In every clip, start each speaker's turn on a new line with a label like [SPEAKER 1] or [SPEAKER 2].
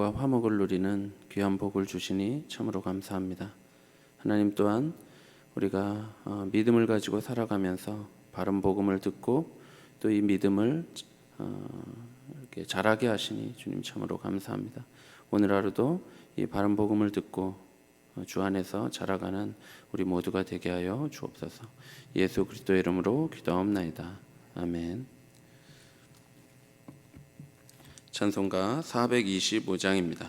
[SPEAKER 1] 생명과 화목을 누리는 귀한 복을 주시니 참으로 감사합니다. 하나님 또한 우리가 믿음을 가지고 살아가면서 바른 복음을 듣고 또 이 믿음을 이렇게 자라게 하시니 주님 참으로 감사합니다. 오늘 하루도 이 바른 복음을 듣고 주 안에서 자라가는 우리 모두가 되게 하여 주옵소서. 예수 그리스도의 이름으로 기도하옵나이다. 아멘. 찬송가 425장입니다.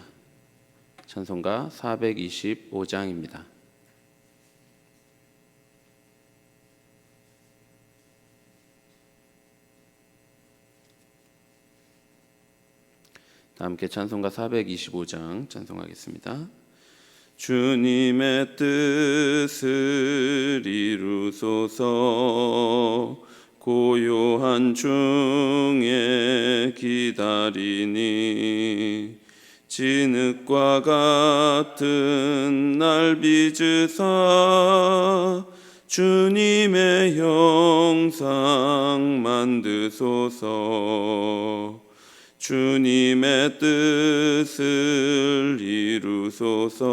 [SPEAKER 1] 찬송가 425장입니다. 함께 찬송가 425장 찬송하겠습니다. 주님의 뜻을 이루소서. 고요한 중에 기다리니 진흙과 같은 날 빚으사 주님의 형상 만드소서. 주님의 뜻을 이루소서.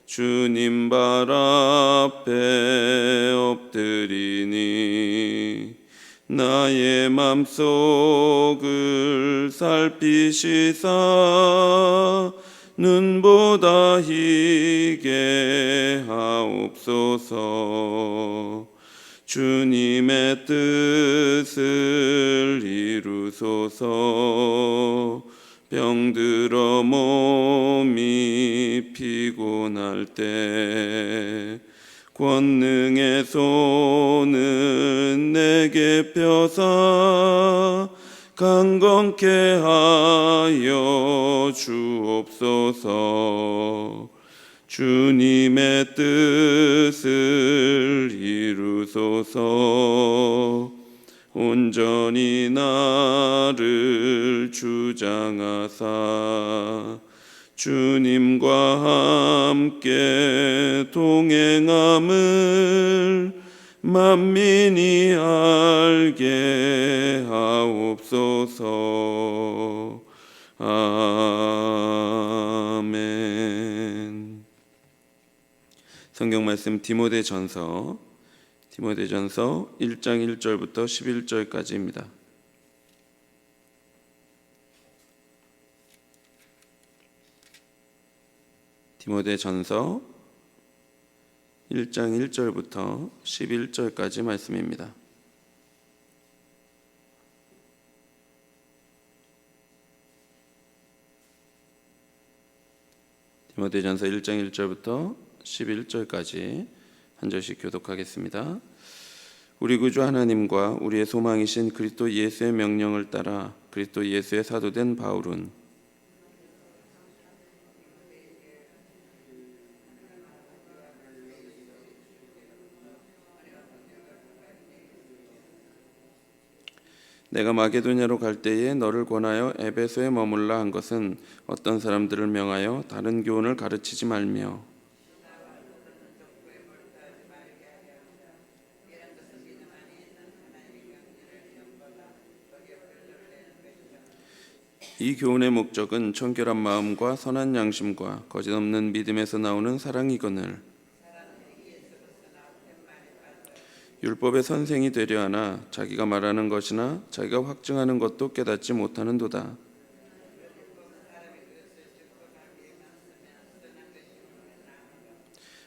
[SPEAKER 1] 주님 발 앞에 엎드리니 나의 맘속을 살피시사 눈보다 희게 하옵소서. 주님의 뜻을 이루소서. 병들어 몸이 피곤할 때 권능의 손은 내게 펴사 강건케 하여 주옵소서. 주님의 뜻을 이루소서. 온전히 나를 주장하사 주님과 함께 동행함을 만민이 알게 하옵소서. 아멘. 성경 말씀 디모데전서 1장 1절부터 11절까지입니다. 디모데전서 1장 1절부터 11절까지 말씀입니다. 디모데전서 1장 1절부터 11절까지 한 절씩 교독하겠습니다. 우리 구주 하나님과 우리의 소망이신 그리스도 예수의 명령을 따라 그리스도 예수의 사도된 바울은 내가 마게도냐로 갈 때에 너를 권하여 에베소에 머물라 한 것은 어떤 사람들을 명하여 다른 교훈을 가르치지 말며 이 교훈의 목적은 청결한 마음과 선한 양심과 거짓 없는 믿음에서 나오는 사랑이거늘 율법의 선생이 되려 하나 자기가 말하는 것이나 자기가 확증하는 것도 깨닫지 못하는도다.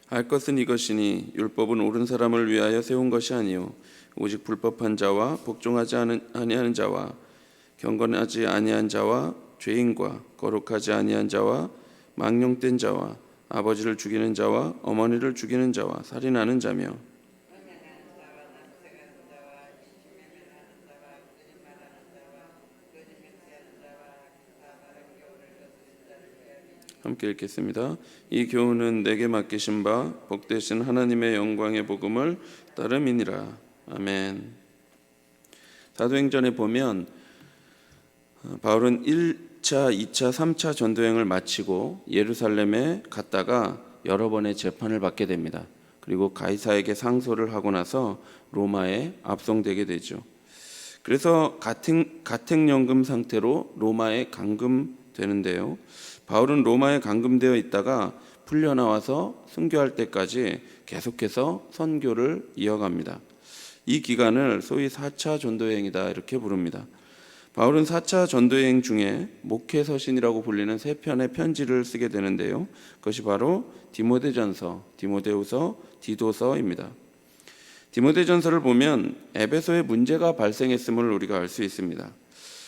[SPEAKER 1] 알 것은 이것이니 율법은 옳은 사람을 위하여 세운 것이 아니요 오직 불법한 자와 복종하지 아니하는 자와 경건하지 아니한 자와 죄인과 거룩하지 아니한 자와 망령된 자와 아버지를 죽이는 자와 어머니를 죽이는 자와 살인하는 자며 함께 읽겠습니다. 이 교훈은 내게 맡기신 바 복되신 하나님의 영광의 복음을 따름이니라. 아멘. 사도행전에 보면 바울은 1차, 2차, 3차 전도행을 마치고 예루살렘에 갔다가 여러 번의 재판을 받게 됩니다. 그리고 가이사에게 상소를 하고 나서 로마에 압송되게 되죠. 그래서 가택연금 상태로 로마에 감금되게 되는데요. 바울은 로마에 감금되어 있다가 풀려나와서 순교할 때까지 계속해서 선교를 이어갑니다. 이 기간을 소위 4차 전도여행이다 이렇게 부릅니다. 바울은 4차 전도여행 중에 목회서신이라고 불리는 3편의 편지를 쓰게 되는데요. 그것이 바로 디모데전서, 디모데후서, 디도서입니다. 디모데전서를 보면 에베소에 문제가 발생했음을 우리가 알 수 있습니다.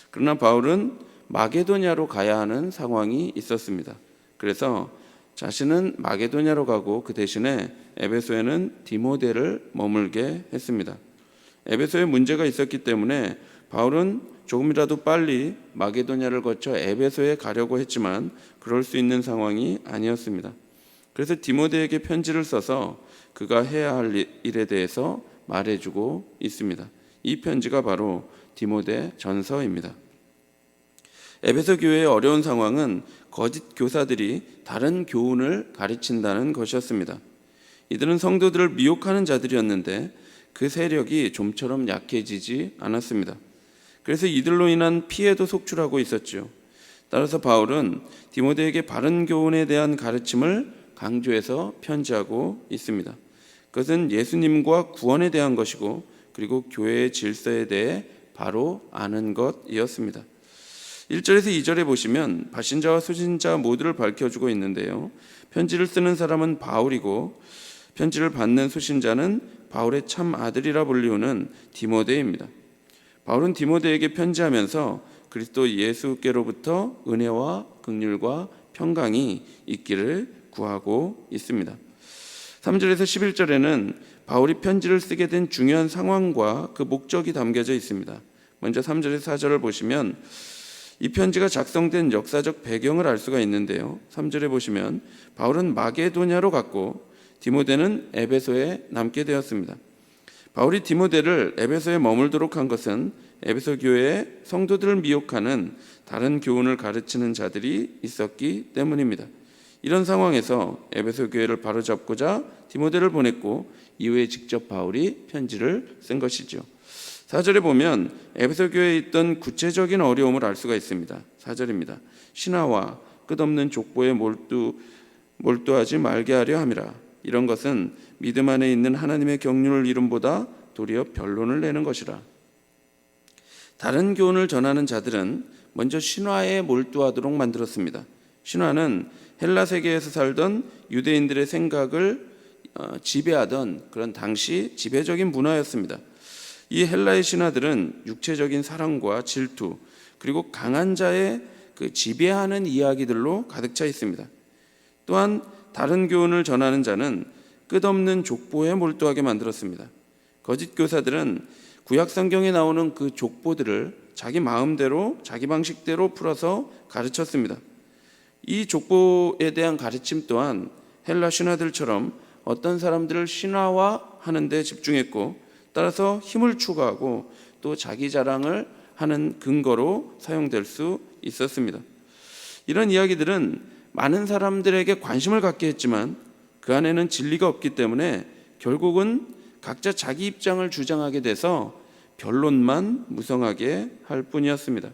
[SPEAKER 1] 그러나 바울은 마게도냐로 가야 하는 상황이 있었습니다. 그래서 자신은 마게도냐로 가고 그 대신에 에베소에는 디모데를 머물게 했습니다. 에베소에 문제가 있었기 때문에 바울은 조금이라도 빨리 마게도냐를 거쳐 에베소에 가려고 했지만 그럴 수 있는 상황이 아니었습니다. 그래서 디모데에게 편지를 써서 그가 해야 할 일에 대해서 말해주고 있습니다. 이 편지가 바로 디모데 전서입니다. 에베소 교회의 어려운 상황은 거짓 교사들이 다른 교훈을 가르친다는 것이었습니다. 이들은 성도들을 미혹하는 자들이었는데 그 세력이 좀처럼 약해지지 않았습니다. 그래서 이들로 인한 피해도 속출하고 있었죠. 따라서 바울은 디모데에게 바른 교훈에 대한 가르침을 강조해서 편지하고 있습니다. 그것은 예수님과 구원에 대한 것이고 그리고 교회의 질서에 대해 바로 아는 것이었습니다. 1절에서 2절에 보시면 발신자와 수신자 모두를 밝혀주고 있는데요. 편지를 쓰는 사람은 바울이고 편지를 받는 수신자는 바울의 참 아들이라 불리우는 디모데입니다. 바울은 디모데에게 편지하면서 그리스도 예수께로부터 은혜와 긍휼과 평강이 있기를 구하고 있습니다. 3절에서 11절에는 바울이 편지를 쓰게 된 중요한 상황과 그 목적이 담겨져 있습니다. 먼저 3절에서 4절을 보시면 이 편지가 작성된 역사적 배경을 알 수가 있는데요. 3절에 보시면 바울은 마게도냐로 갔고 디모데는 에베소에 남게 되었습니다. 바울이 디모데를 에베소에 머물도록 한 것은 에베소 교회의 성도들을 미혹하는 다른 교훈을 가르치는 자들이 있었기 때문입니다. 이런 상황에서 에베소 교회를 바로잡고자 디모데를 보냈고 이후에 직접 바울이 편지를 쓴 것이죠. 4절에 보면 에베소 교회에 있던 구체적인 어려움을 알 수가 있습니다. 4절입니다. 신하와 끝없는 족보에 몰두하지 말게 하려 함이라. 이런 것은 믿음 안에 있는 하나님의 경륜을 이름보다 도리어 변론을 내는 것이라. 다른 교훈을 전하는 자들은 먼저 신화에 몰두하도록 만들었습니다. 신화는 헬라 세계에서 살던 유대인들의 생각을 지배하던 그런 당시 지배적인 문화였습니다. 이 헬라의 신화들은 육체적인 사랑과 질투 그리고 강한 자의 그 지배하는 이야기들로 가득 차 있습니다. 또한 다른 교훈을 전하는 자는 끝없는 족보에 몰두하게 만들었습니다. 거짓 교사들은 구약 성경에 나오는 그 족보들을 자기 마음대로 자기 방식대로 풀어서 가르쳤습니다. 이 족보에 대한 가르침 또한 헬라 신화들처럼 어떤 사람들을 신화화하는 데 집중했고 따라서 힘을 추구하고 또 자기 자랑을 하는 근거로 사용될 수 있었습니다. 이런 이야기들은 많은 사람들에게 관심을 갖게 했지만 그 안에는 진리가 없기 때문에 결국은 각자 자기 입장을 주장하게 돼서 변론만 무성하게 할 뿐이었습니다.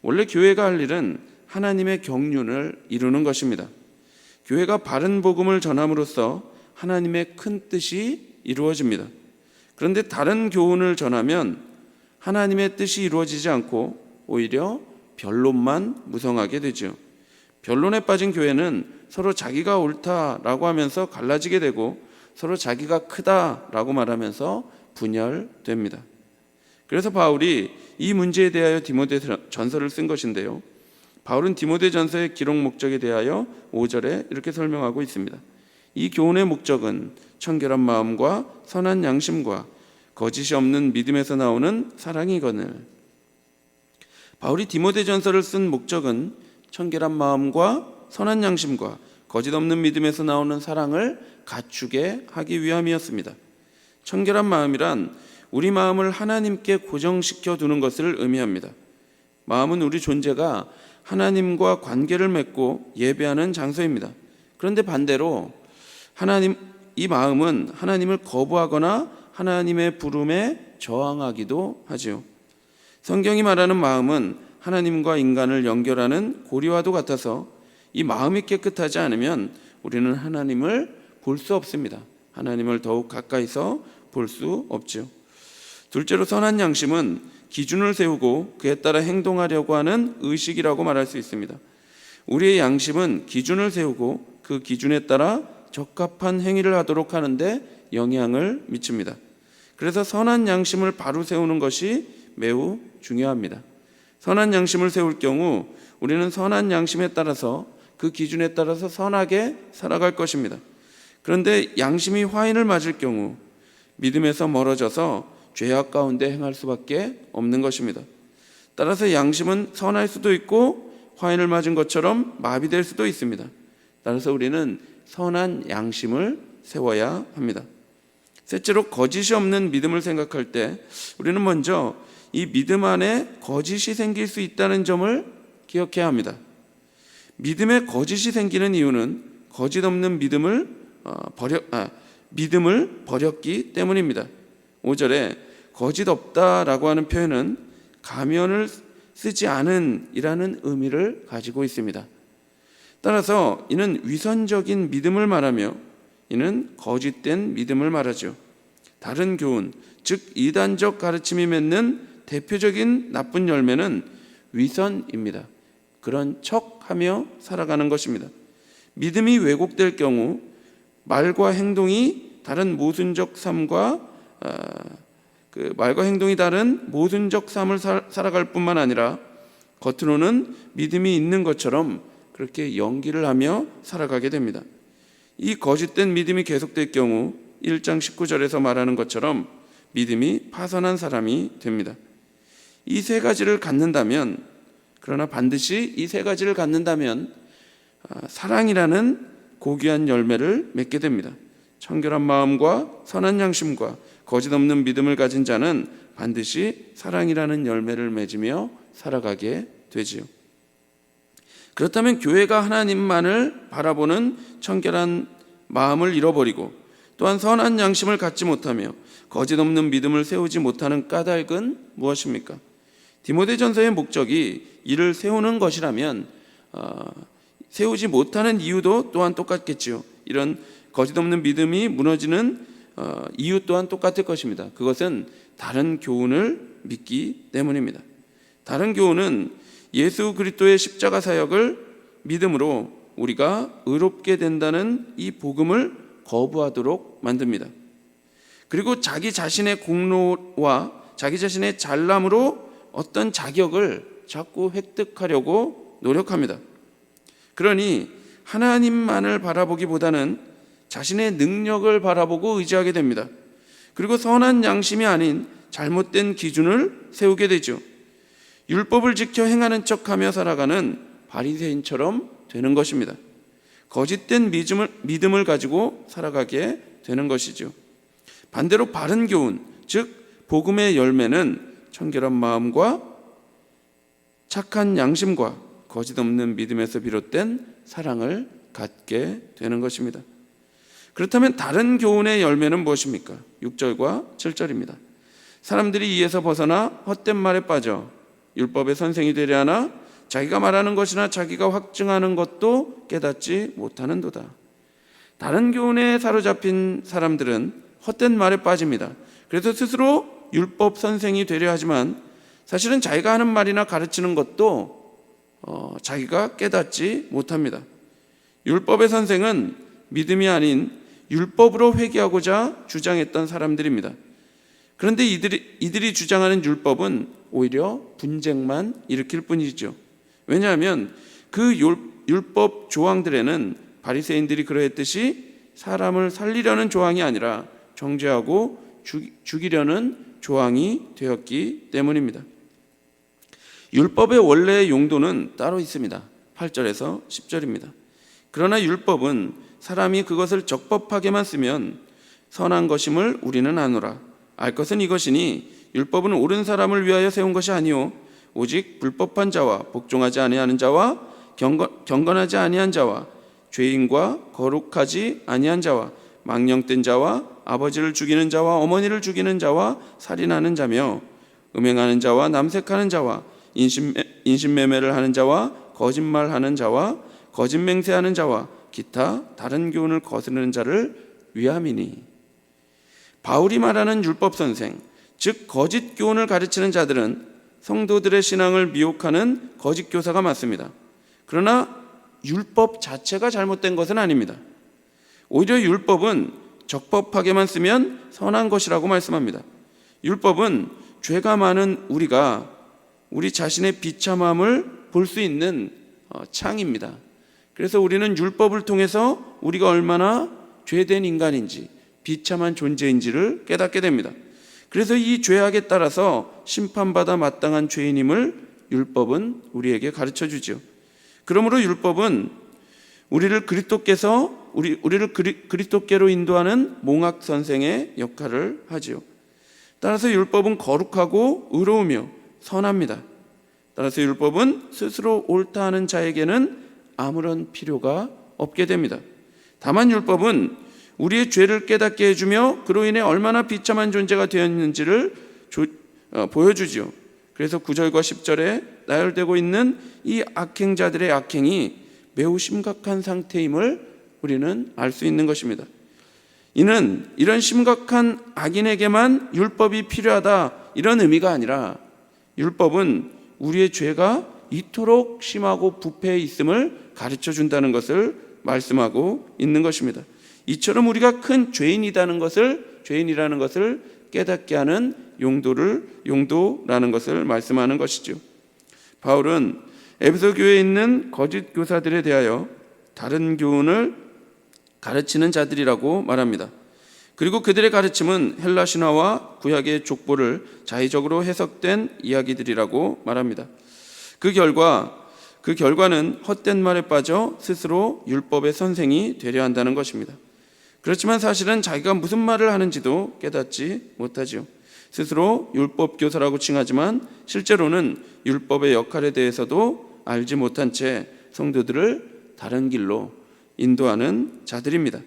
[SPEAKER 1] 원래 교회가 할 일은 하나님의 경륜을 이루는 것입니다. 교회가 바른 복음을 전함으로써 하나님의 큰 뜻이 이루어집니다. 그런데 다른 교훈을 전하면 하나님의 뜻이 이루어지지 않고 오히려 변론만 무성하게 되죠. 변론에 빠진 교회는 서로 자기가 옳다라고 하면서 갈라지게 되고 서로 자기가 크다라고 말하면서 분열됩니다. 그래서 바울이 이 문제에 대하여 디모데 전서를 쓴 것인데요. 바울은 디모데 전서의 기록 목적에 대하여 5절에 이렇게 설명하고 있습니다. 이 교훈의 목적은 청결한 마음과 선한 양심과 거짓이 없는 믿음에서 나오는 사랑이거늘. 바울이 디모데 전서를 쓴 목적은 청결한 마음과 선한 양심과 거짓 없는 믿음에서 나오는 사랑을 갖추게 하기 위함이었습니다. 청결한 마음이란 우리 마음을 하나님께 고정시켜 두는 것을 의미합니다. 마음은 우리 존재가 하나님과 관계를 맺고 예배하는 장소입니다. 그런데 반대로 이 마음은 하나님을 거부하거나 하나님의 부름에 저항하기도 하지요. 성경이 말하는 마음은 하나님과 인간을 연결하는 고리와도 같아서 이 마음이 깨끗하지 않으면 우리는 하나님을 볼 수 없습니다. 하나님을 더욱 가까이서 볼 수 없죠. 둘째로 선한 양심은 기준을 세우고 그에 따라 행동하려고 하는 의식이라고 말할 수 있습니다. 우리의 양심은 기준을 세우고 그 기준에 따라 적합한 행위를 하도록 하는데 영향을 미칩니다. 그래서 선한 양심을 바로 세우는 것이 매우 중요합니다. 선한 양심을 세울 경우 우리는 선한 양심에 따라서 그 기준에 따라서 선하게 살아갈 것입니다. 그런데 양심이 화인을 맞을 경우 믿음에서 멀어져서 죄악 가운데 행할 수밖에 없는 것입니다. 따라서 양심은 선할 수도 있고 화인을 맞은 것처럼 마비될 수도 있습니다. 따라서 우리는 선한 양심을 세워야 합니다. 셋째로 거짓이 없는 믿음을 생각할 때 우리는 먼저 이 믿음 안에 거짓이 생길 수 있다는 점을 기억해야 합니다. 믿음에 거짓이 생기는 이유는 거짓 없는 믿음을 버렸기 때문입니다. 5절에 거짓 없다라고 하는 표현은 가면을 쓰지 않은 이라는 의미를 가지고 있습니다. 따라서 이는 위선적인 믿음을 말하며 이는 거짓된 믿음을 말하죠. 다른 교훈, 즉 이단적 가르침이 맺는 대표적인 나쁜 열매는 위선입니다. 그런 척하며 살아가는 것입니다. 믿음이 왜곡될 경우 말과 행동이 다른 모순적 삶과 말과 행동이 다른 모순적 삶을 살아갈 뿐만 아니라 겉으로는 믿음이 있는 것처럼 그렇게 연기를 하며 살아가게 됩니다. 이 거짓된 믿음이 계속될 경우 1장 19절에서 말하는 것처럼 믿음이 파선한 사람이 됩니다. 이 세 가지를 갖는다면, 그러나 반드시 이 세 가지를 갖는다면 사랑이라는 고귀한 열매를 맺게 됩니다. 청결한 마음과 선한 양심과 거짓 없는 믿음을 가진 자는 반드시 사랑이라는 열매를 맺으며 살아가게 되지요. 그렇다면 교회가 하나님만을 바라보는 청결한 마음을 잃어버리고 또한 선한 양심을 갖지 못하며 거짓 없는 믿음을 세우지 못하는 까닭은 무엇입니까? 디모데전서의 목적이 이를 세우는 것이라면 세우지 못하는 이유도 또한 똑같겠지요. 이런 거짓 없는 믿음이 무너지는 이유 또한 똑같을 것입니다. 그것은 다른 교훈을 믿기 때문입니다. 다른 교훈은 예수 그리스도의 십자가 사역을 믿음으로 우리가 의롭게 된다는 이 복음을 거부하도록 만듭니다. 그리고 자기 자신의 공로와 자기 자신의 잘남으로 어떤 자격을 자꾸 획득하려고 노력합니다. 그러니 하나님만을 바라보기보다는 자신의 능력을 바라보고 의지하게 됩니다. 그리고 선한 양심이 아닌 잘못된 기준을 세우게 되죠. 율법을 지켜 행하는 척하며 살아가는 바리새인처럼 되는 것입니다. 거짓된 믿음을 가지고 살아가게 되는 것이죠. 반대로 바른 교훈, 즉 복음의 열매는 청결한 마음과 착한 양심과 거짓 없는 믿음에서 비롯된 사랑을 갖게 되는 것입니다. 그렇다면 다른 교훈의 열매는 무엇입니까? 6절과 7절입니다. 사람들이 이에서 벗어나 헛된 말에 빠져 율법의 선생이 되려 하나 자기가 말하는 것이나 자기가 확증하는 것도 깨닫지 못하는도다. 다른 교훈에 사로잡힌 사람들은 헛된 말에 빠집니다. 그래서 스스로 율법 선생이 되려 하지만 사실은 자기가 하는 말이나 가르치는 것도 자기가 깨닫지 못합니다. 율법의 선생은 믿음이 아닌 율법으로 회개하고자 주장했던 사람들입니다. 그런데 이들이 주장하는 율법은 오히려 분쟁만 일으킬 뿐이죠. 왜냐하면 그 율법 조항들에는 바리새인들이 그러했듯이 사람을 살리려는 조항이 아니라 정죄하고 죽이려는 조항이 되었기 때문입니다. 율법의 원래의 용도는 따로 있습니다. 8절에서 10절입니다. 그러나 율법은 사람이 그것을 적법하게만 쓰면 선한 것임을 우리는 아노라. 알 것은 이것이니 율법은 옳은 사람을 위하여 세운 것이 아니요 오직 불법한 자와 복종하지 아니하는 자와 경건하지 아니한 자와 죄인과 거룩하지 아니한 자와 망령된 자와 아버지를 죽이는 자와 어머니를 죽이는 자와 살인하는 자며 음행하는 자와 남색하는 자와 인신매매를 하는 자와 거짓말하는 자와 거짓 맹세하는 자와 기타 다른 교훈을 거스르는 자를 위함이니. 바울이 말하는 율법 선생, 즉 거짓 교훈을 가르치는 자들은 성도들의 신앙을 미혹하는 거짓 교사가 맞습니다. 그러나 율법 자체가 잘못된 것은 아닙니다. 오히려 율법은 적법하게만 쓰면 선한 것이라고 말씀합니다. 율법은 죄가 많은 우리가 우리 자신의 비참함을 볼 수 있는 창입니다. 그래서 우리는 율법을 통해서 우리가 얼마나 죄된 인간인지 비참한 존재인지를 깨닫게 됩니다. 그래서 이 죄악에 따라서 심판받아 마땅한 죄인임을 율법은 우리에게 가르쳐 주죠. 그러므로 율법은 우리를 그리스도께로 인도하는 몽학 선생의 역할을 하지요. 따라서 율법은 거룩하고 의로우며 선합니다. 따라서 율법은 스스로 옳다 하는 자에게는 아무런 필요가 없게 됩니다. 다만 율법은 우리의 죄를 깨닫게 해주며 그로 인해 얼마나 비참한 존재가 되었는지를 보여주지요. 그래서 9절과 10절에 나열되고 있는 이 악행자들의 악행이 매우 심각한 상태임을 우리는 알 수 있는 것입니다. 이는 이런 심각한 악인에게만 율법이 필요하다 이런 의미가 아니라 율법은 우리의 죄가 이토록 심하고 부패해 있음을 가르쳐 준다는 것을 말씀하고 있는 것입니다. 이처럼 우리가 큰 죄인이라는 것을 깨닫게 하는 용도라는 것을 말씀하는 것이죠. 바울은 에베소 교회에 있는 거짓 교사들에 대하여 다른 교훈을 가르치는 자들이라고 말합니다. 그리고 그들의 가르침은 헬라 신화와 구약의 족보를 자의적으로 해석된 이야기들이라고 말합니다. 그 결과는 헛된 말에 빠져 스스로 율법의 선생이 되려 한다는 것입니다. 그렇지만 사실은 자기가 무슨 말을 하는지도 깨닫지 못하지요. 스스로 율법 교사라고 칭하지만 실제로는 율법의 역할에 대해서도 알지 못한 채 성도들을 다른 길로 인도하는 자들입니다.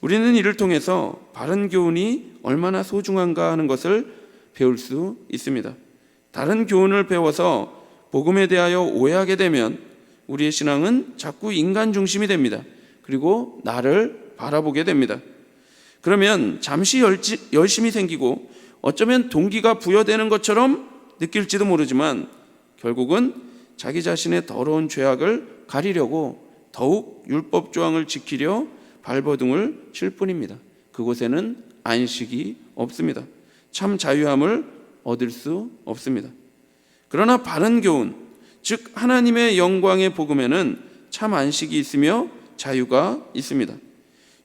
[SPEAKER 1] 우리는 이를 통해서 바른 교훈이 얼마나 소중한가 하는 것을 배울 수 있습니다. 다른 교훈을 배워서 복음에 대하여 오해하게 되면 우리의 신앙은 자꾸 인간 중심이 됩니다. 그리고 나를 바라보게 됩니다. 그러면 잠시 열심이 생기고 어쩌면 동기가 부여되는 것처럼 느낄지도 모르지만 결국은 자기 자신의 더러운 죄악을 가리려고 더욱 율법 조항을 지키려 발버둥을 칠 뿐입니다. 그곳에는 안식이 없습니다. 참 자유함을 얻을 수 없습니다. 그러나 바른 교훈, 즉 하나님의 영광의 복음에는 참 안식이 있으며 자유가 있습니다.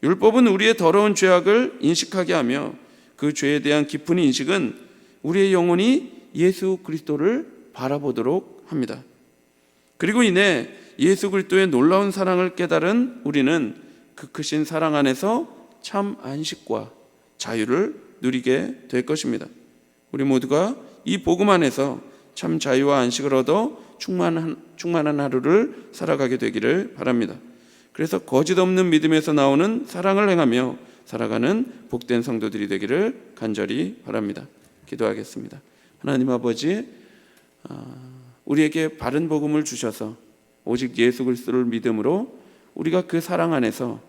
[SPEAKER 1] 율법은 우리의 더러운 죄악을 인식하게 하며 그 죄에 대한 깊은 인식은 우리의 영혼이 예수 그리스도를 바라보도록 합니다. 그리고 이내 예수 그리스도의 놀라운 사랑을 깨달은 우리는 그 크신 사랑 안에서 참 안식과 자유를 누리게 될 것입니다. 우리 모두가 이 복음 안에서 참 자유와 안식을 얻어 충만한 하루를 살아가게 되기를 바랍니다. 그래서 거짓 없는 믿음에서 나오는 사랑을 행하며 살아가는 복된 성도들이 되기를 간절히 바랍니다. 기도하겠습니다. 하나님 아버지, 우리에게 바른 복음을 주셔서 오직 예수 그리스도를 믿음으로 우리가 그 사랑 안에서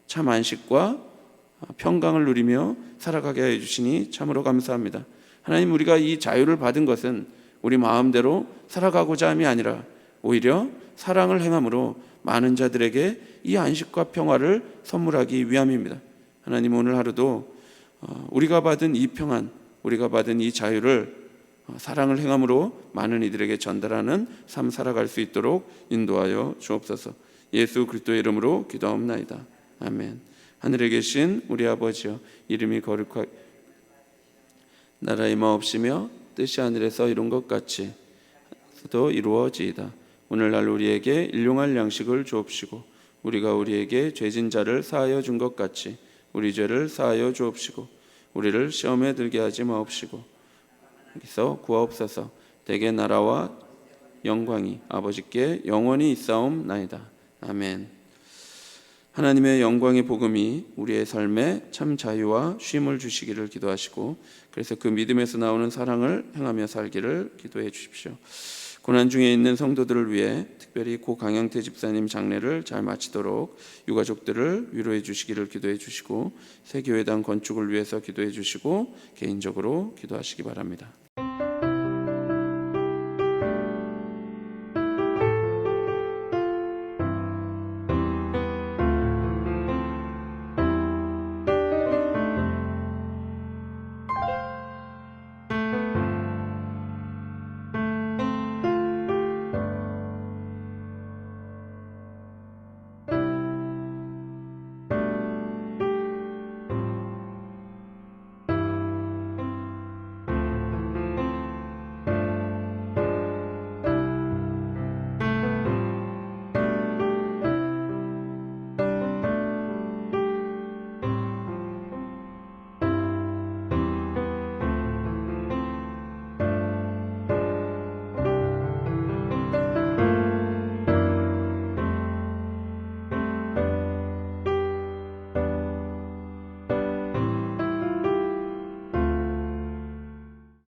[SPEAKER 1] 참 안식과 평강을 누리며 살아가게 해주시니 참으로 감사합니다. 하나님, 우리가 이 자유를 받은 것은 우리 마음대로 살아가고자 함이 아니라 오히려 사랑을 행함으로 많은 자들에게 이 안식과 평화를 선물하기 위함입니다. 하나님, 오늘 하루도 우리가 받은 이 평안, 우리가 받은 이 자유를 사랑을 행함으로 많은 이들에게 전달하는 삶 살아갈 수 있도록 인도하여 주옵소서. 예수 그리스도의 이름으로 기도하옵나이다. 아멘. 하늘에 계신 우리 아버지여, 이름이 거룩하게 나라의 마옵시며 뜻이 하늘에서 이룬 것 같이 또 이루어지이다. 오늘날 우리에게 일용할 양식을 주옵시고 우리가 우리에게 죄진 자를 사하여 준 것 같이 우리 죄를 사하여 주옵시고 우리를 시험에 들게 하지 마옵시고 여기서 구하옵소서. 대개 나라와 영광이 아버지께 영원히 있사옵나이다. 아멘. 하나님의 영광의 복음이 우리의 삶에 참 자유와 쉼을 주시기를 기도하시고, 그래서 그 믿음에서 나오는 사랑을 행하며 살기를 기도해 주십시오. 고난 중에 있는 성도들을 위해 특별히 고 강영태 집사님 장례를 잘 마치도록 유가족들을 위로해 주시기를 기도해 주시고, 새 교회당 건축을 위해서 기도해 주시고 개인적으로 기도하시기 바랍니다.